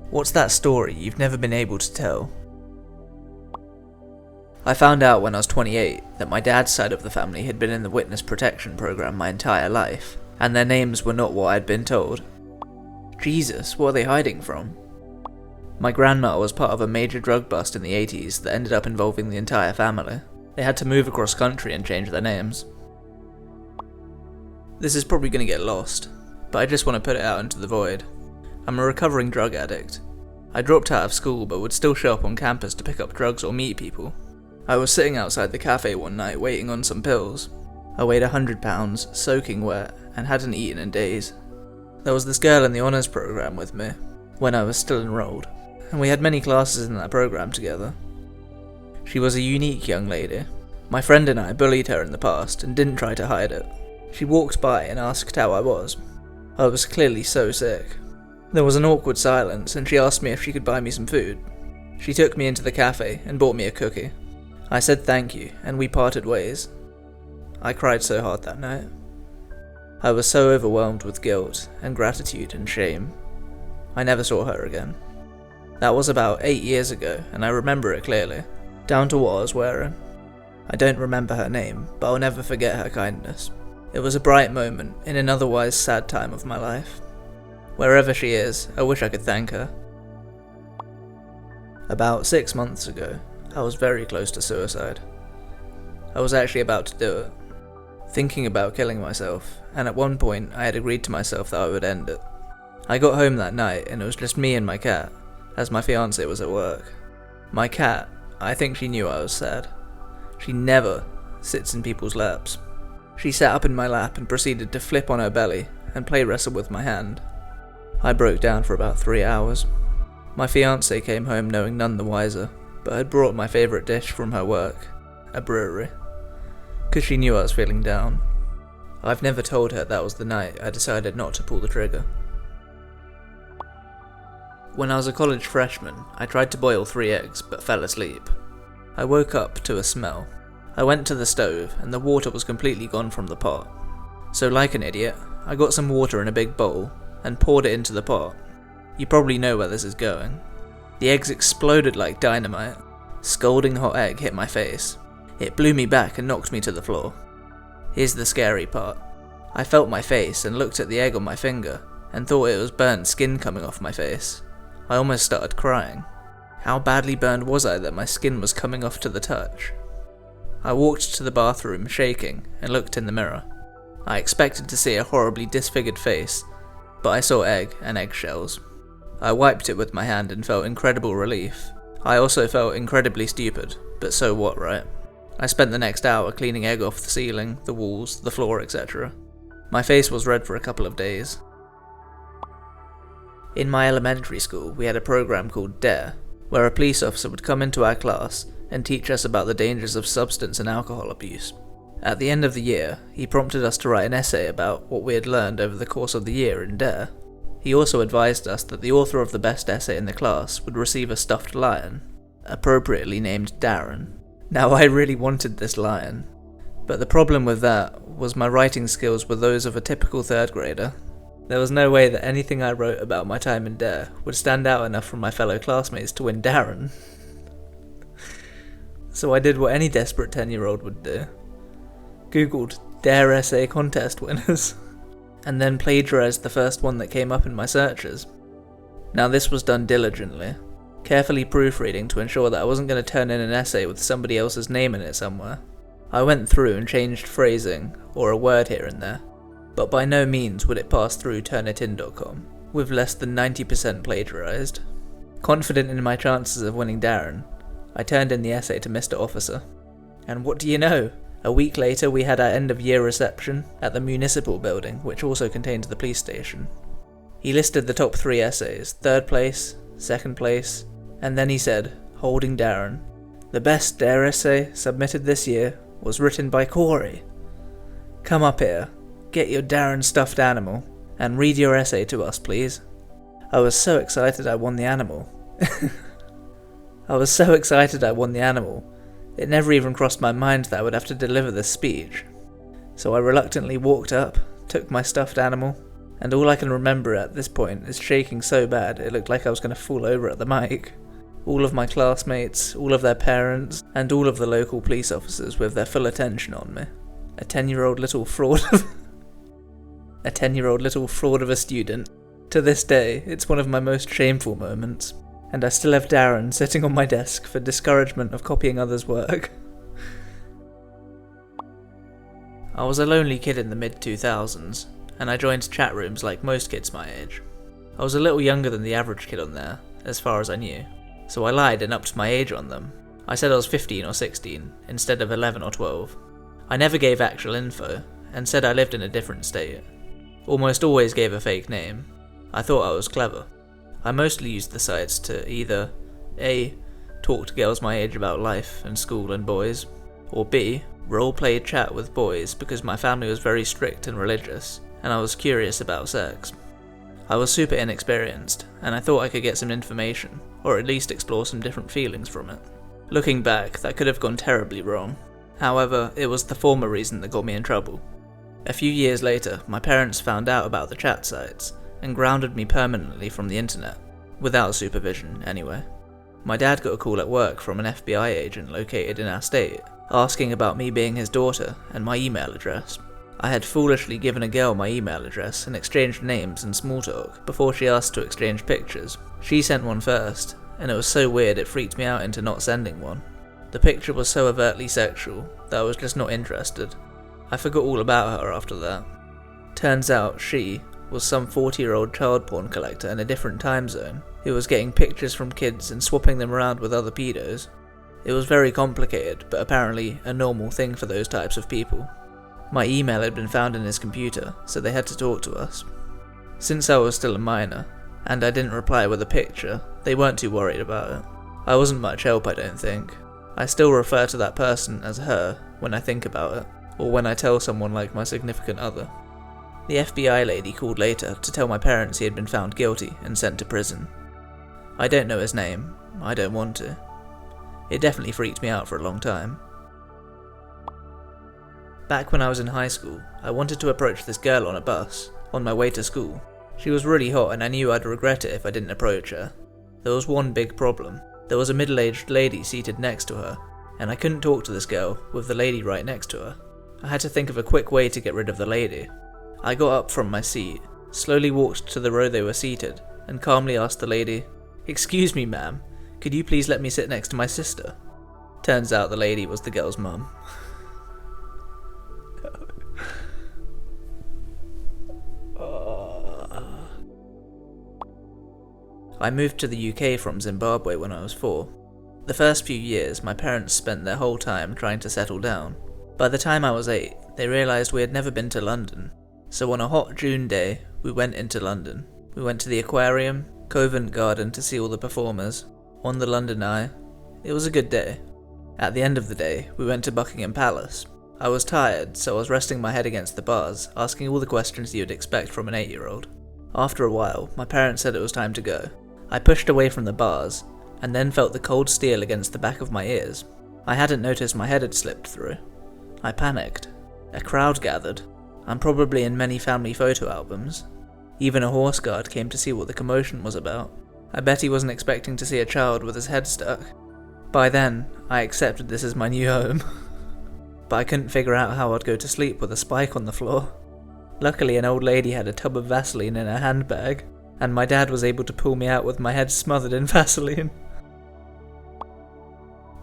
What's that story you've never been able to tell? I found out when I was 28 that my dad's side of the family had been in the witness protection program my entire life, and their names were not what I'd been told. Jesus, what are they hiding from? My grandma was part of a major drug bust in the 80s that ended up involving the entire family. They had to move across country and change their names. This is probably going to get lost, but I just want to put it out into the void. I'm a recovering drug addict. I dropped out of school but would still show up on campus to pick up drugs or meet people. I was sitting outside the cafe one night waiting on some pills. I weighed 100 pounds, soaking wet, and hadn't eaten in days. There was this girl in the honours program with me, when I was still enrolled, and we had many classes in that program together. She was a unique young lady. My friend and I bullied her in the past and didn't try to hide it. She walked by and asked how I was. I was clearly so sick. There was an awkward silence and she asked me if she could buy me some food. She took me into the cafe and bought me a cookie. I said thank you and we parted ways. I cried so hard that night. I was so overwhelmed with guilt and gratitude and shame. I never saw her again. That was about 8 years ago and I remember it clearly, down to what I was wearing. I don't remember her name, but I'll never forget her kindness. It was a bright moment in an otherwise sad time of my life. Wherever she is, I wish I could thank her. About 6 months ago, I was very close to suicide. I was actually about to do it, thinking about killing myself, and at one point I had agreed to myself that I would end it. I got home that night and it was just me and my cat, as my fiancée was at work. My cat, I think she knew I was sad. She never sits in people's laps. She sat up in my lap and proceeded to flip on her belly and play wrestle with my hand. I broke down for about 3 hours. My fiancée came home knowing none the wiser, but had brought my favourite dish from her work, a brewery, because she knew I was feeling down. I've never told her that was the night I decided not to pull the trigger. When I was a college freshman, I tried to boil 3 eggs but fell asleep. I woke up to a smell. I went to the stove and the water was completely gone from the pot. So like an idiot, I got some water in a big bowl and poured it into the pot. You probably know where this is going. The eggs exploded like dynamite. Scalding hot egg hit my face. It blew me back and knocked me to the floor. Here's the scary part. I felt my face and looked at the egg on my finger and thought it was burnt skin coming off my face. I almost started crying. How badly burned was I that my skin was coming off to the touch? I walked to the bathroom shaking and looked in the mirror. I expected to see a horribly disfigured face, but I saw egg and eggshells. I wiped it with my hand and felt incredible relief. I also felt incredibly stupid, but so what, right? I spent the next hour cleaning egg off the ceiling, the walls, the floor, etc. My face was red for a couple of days. In my elementary school, we had a program called DARE, where a police officer would come into our class and teach us about the dangers of substance and alcohol abuse. At the end of the year, he prompted us to write an essay about what we had learned over the course of the year in DARE. He also advised us that the author of the best essay in the class would receive a stuffed lion, appropriately named Darren. Now I really wanted this lion, but the problem with that was my writing skills were those of a typical 3rd grader. There was no way that anything I wrote about my time in DARE would stand out enough from my fellow classmates to win Darren. So I did what any desperate 10-year-old would do. Googled DARE essay contest winners, and then plagiarised the first one that came up in my searches. Now this was done diligently, carefully proofreading to ensure that I wasn't going to turn in an essay with somebody else's name in it somewhere. I went through and changed phrasing, or a word here and there, but by no means would it pass through Turnitin.com, with less than 90% plagiarised. Confident in my chances of winning Darren, I turned in the essay to Mr. Officer. And what do you know? A week later we had our end of year reception at the municipal building, which also contained the police station. He listed the top 3 essays, 3rd place, 2nd place, and then he said, holding Darren, "The best DARE essay submitted this year was written by Corey. Come up here, get your Darren stuffed animal, and read your essay to us, please." I was so excited I won the animal. It never even crossed my mind that I would have to deliver this speech. So I reluctantly walked up, took my stuffed animal, and all I can remember at this point is shaking so bad it looked like I was going to fall over at the mic. All of my classmates, all of their parents, and all of the local police officers with their full attention on me. A 10-year-old little fraud of a student. To this day, it's one of my most shameful moments, and I still have Darren sitting on my desk for discouragement of copying others' work. I was a lonely kid in the mid-2000s, and I joined chat rooms like most kids my age. I was a little younger than the average kid on there, as far as I knew, so I lied and upped my age on them. I said I was 15 or 16, instead of 11 or 12. I never gave actual info, and said I lived in a different state. Almost always gave a fake name. I thought I was clever. I mostly used the sites to either A. talk to girls my age about life and school and boys, or B. role-play chat with boys because my family was very strict and religious, and I was curious about sex. I was super inexperienced, and I thought I could get some information, or at least explore some different feelings from it. Looking back, that could have gone terribly wrong. However, it was the former reason that got me in trouble. A few years later, my parents found out about the chat sites, and grounded me permanently from the internet. Without supervision, anyway. My dad got a call at work from an FBI agent located in our state, asking about me being his daughter and my email address. I had foolishly given a girl my email address and exchanged names and small talk before she asked to exchange pictures. She sent one first, and it was so weird it freaked me out into not sending one. The picture was so overtly sexual that I was just not interested. I forgot all about her after that. Turns out she was some 40-year-old child porn collector in a different time zone who was getting pictures from kids and swapping them around with other pedos. It was very complicated, but apparently a normal thing for those types of people. My email had been found in his computer, so they had to talk to us. Since I was still a minor, and I didn't reply with a picture, they weren't too worried about it. I wasn't much help, I don't think. I still refer to that person as her when I think about it, or when I tell someone like my significant other. The FBI lady called later to tell my parents he had been found guilty and sent to prison. I don't know his name, I don't want to. It definitely freaked me out for a long time. Back when I was in high school, I wanted to approach this girl on a bus, on my way to school. She was really hot and I knew I'd regret it if I didn't approach her. There was one big problem. There was a middle-aged lady seated next to her, and I couldn't talk to this girl with the lady right next to her. I had to think of a quick way to get rid of the lady. I got up from my seat, slowly walked to the row they were seated, and calmly asked the lady, "Excuse me, ma'am, could you please let me sit next to my sister?" Turns out the lady was the girl's mum. I moved to the UK from Zimbabwe when I was 4. The first few years, my parents spent their whole time trying to settle down. By the time I was 8, they realised we had never been to London. So on a hot June day, we went into London. We went to the aquarium, Covent Garden to see all the performers, on the London Eye. It was a good day. At the end of the day, we went to Buckingham Palace. I was tired, so I was resting my head against the bars, asking all the questions you would expect from an 8-year-old. After a while, my parents said it was time to go. I pushed away from the bars, and then felt the cold steel against the back of my ears. I hadn't noticed my head had slipped through. I panicked. A crowd gathered. I'm probably in many family photo albums. Even a horse guard came to see what the commotion was about. I bet he wasn't expecting to see a child with his head stuck. By then, I accepted this as my new home. But I couldn't figure out how I'd go to sleep with a spike on the floor. Luckily, an old lady had a tub of Vaseline in her handbag, and my dad was able to pull me out with my head smothered in Vaseline.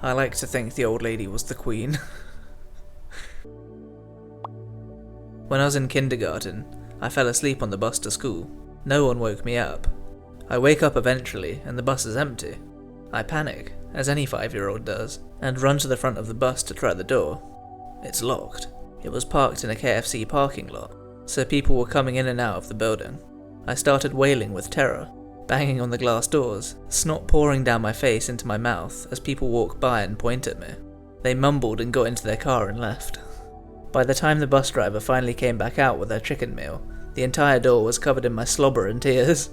I like to think the old lady was the queen. When I was in kindergarten, I fell asleep on the bus to school. No one woke me up. I wake up eventually, and the bus is empty. I panic, as any 5-year-old does, and run to the front of the bus to try the door. It's locked. It was parked in a KFC parking lot, so people were coming in and out of the building. I started wailing with terror, banging on the glass doors, snot pouring down my face into my mouth as people walked by and point at me. They mumbled and got into their car and left. By the time the bus driver finally came back out with her chicken meal, the entire door was covered in my slobber and tears.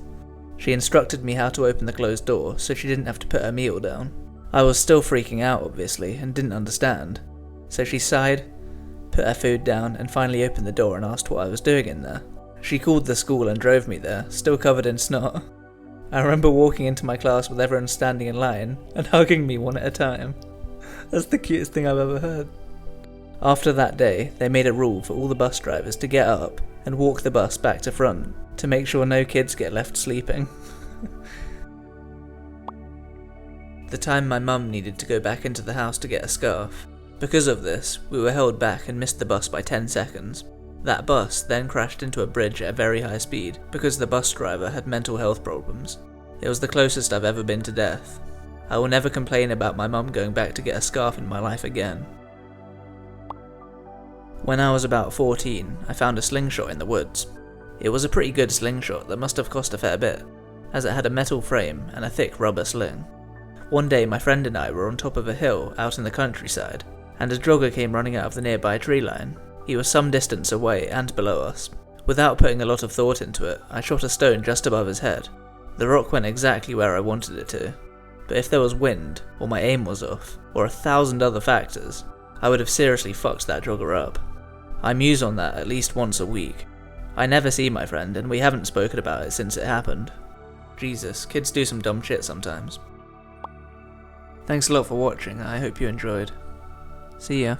She instructed me how to open the closed door so she didn't have to put her meal down. I was still freaking out, obviously, and didn't understand. So she sighed, put her food down, and finally opened the door and asked what I was doing in there. She called the school and drove me there, still covered in snot. I remember walking into my class with everyone standing in line and hugging me one at a time. That's the cutest thing I've ever heard. After that day, they made a rule for all the bus drivers to get up and walk the bus back to front to make sure no kids get left sleeping. The time my mum needed to go back into the house to get a scarf. Because of this, we were held back and missed the bus by 10 seconds. That bus then crashed into a bridge at a very high speed because the bus driver had mental health problems. It was the closest I've ever been to death. I will never complain about my mum going back to get a scarf in my life again. When I was about 14, I found a slingshot in the woods. It was a pretty good slingshot that must have cost a fair bit, as it had a metal frame and a thick rubber sling. One day my friend and I were on top of a hill out in the countryside, and a jogger came running out of the nearby tree line. He was some distance away and below us. Without putting a lot of thought into it, I shot a stone just above his head. The rock went exactly where I wanted it to, but if there was wind, or my aim was off, or 1,000 other factors, I would have seriously fucked that jogger up. I muse on that at least once a week. I never see my friend, and we haven't spoken about it since it happened. Jesus, kids do some dumb shit sometimes. Thanks a lot for watching, I hope you enjoyed. See ya.